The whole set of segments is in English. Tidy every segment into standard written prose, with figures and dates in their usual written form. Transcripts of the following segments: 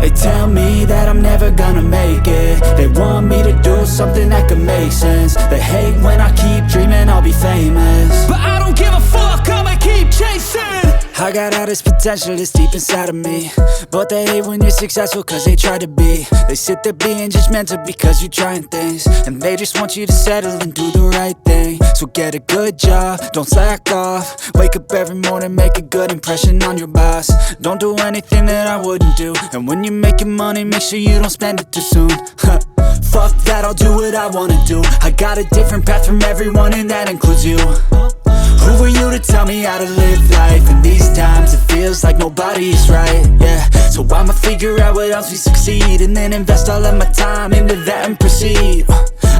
They tell me that I'm never gonna make it. They want me to do something that could make sense. They hate when I keep dreaming I'll be famous, but I don't give a fuck, I'ma keep chasing. I got all this potential that's deep inside of me, but they hate when you're successful cause they try to be. They sit there being judgmental because you're trying things, and they just want you to settle and do the right thing. So get a good job, don't slack off. Wake up every morning, make a good impression on your boss. Don't do anything that I wouldn't do, and when you're making money, make sure you don't spend it too soon. Fuck that, I'll do what I wanna do. I got a different path from everyone, and that includes you. Who are you to tell me how to live life? In these times it feels like nobody's right, yeah. So I'ma figure out what else we succeed, and then invest all of my time into that and proceed.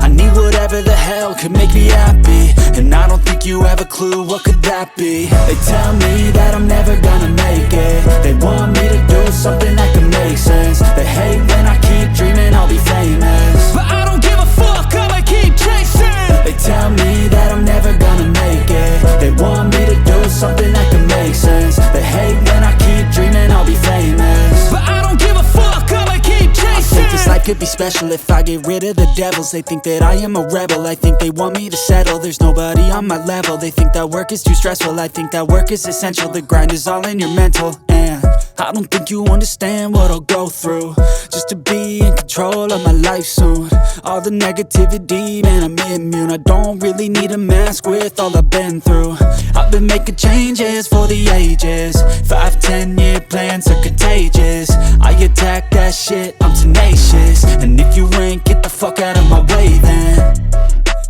I need whatever the hell could make me happy, and I don't think you have a clue what could that be. They tell me that I'm never gonna make it. They want me to do something that could make sense. They hate when I keep dreaming I'll be famous, but I don't give a fuck, I'ma keep chasing. They tell me that I'm never gonna make it. They want me to do something that can make sense. They hate when I keep dreaming I'll be famous, but I don't give a fuck, I'ma keep chasing. I think this life could be special if I get rid of the devils. They think that I am a rebel, I think they want me to settle. There's nobody on my level. They think that work is too stressful, I think that work is essential. The grind is all in your mental, and I don't think you understand what I'll go through just to be in control of my life soon. All the negativity, man, I'm immune. I don't really need a mask with all I've been through. I've been making changes for the ages. 5-10 year plans are contagious. I attack that shit, I'm tenacious. And if you ain't, get the fuck out of my way then.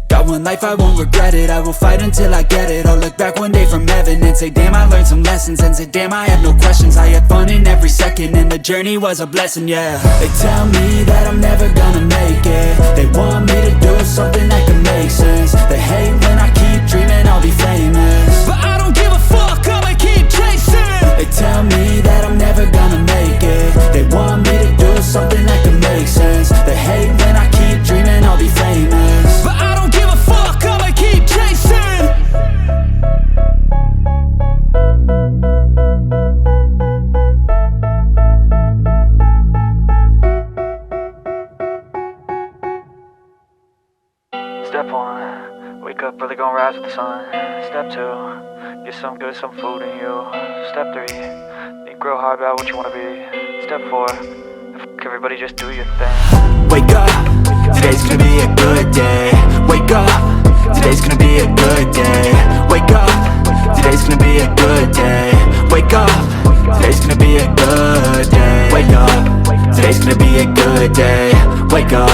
Got one life, I won't regret it. I will fight until I get it. I'll look back one day from heaven and say, damn, I learned some lessons. And say, damn, I have no questions. I had fun in every second, and the journey was a blessing, yeah. They tell me that I'm never gonna make it. They want me to do something that can make sense. They hate when I keep dreaming I'll be famous, but I don't give a fuck, I'ma keep chasing. They tell me that I'm never gonna make it. They want me to do something that can make sense. They hate when I keep dreaming I'll be famous, but I don't give a fuck, I'ma keep chasing. Step 1, wake up early, gonna rise with the sun. Step 2, get some good, some food in you. Step 3, think real hard about what you wanna be. Step 4, fuck everybody, just do your thing. Wake up, today's gonna be a good day. Wake up, today's gonna be a good day. Wake up, today's gonna be a good day. Wake up, today's gonna be a good day. Wake up, today's gonna be a good day. Wake up,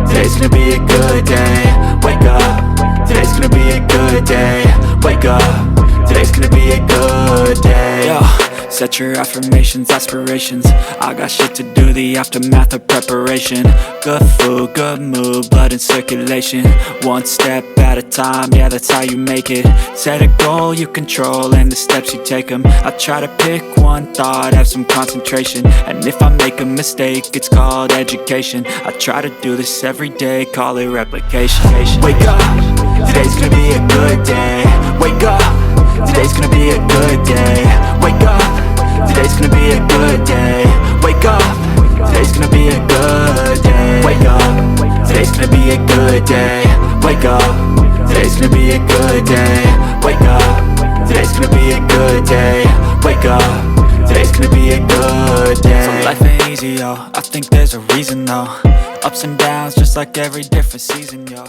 today's gonna be a good day. Wake up, today's gonna be a good day. Wake up, today's gonna be a good day. Yo, set your affirmations, aspirations. I got shit to do, the aftermath of preparation. Good food, good mood, blood in circulation. One step at a time, yeah, that's how you make it. Set a goal you control and the steps you take them. I try to pick one thought, have some concentration. And if I make a mistake, it's called education. I try to do this every day, call it replication. Wake up, today's gonna be a good day. Wake up, today's gonna be a good day. Wake up, today's gonna be a good day. Wake up, today's gonna be a good day. Wake up, today's gonna be a good day. Wake up, today's gonna be a good day. Wake up, today's gonna be a good day. Wake up, today's gonna be a good day. So life ain't easy, yo, I think there's a reason though. Ups and downs, just like every different season, yo.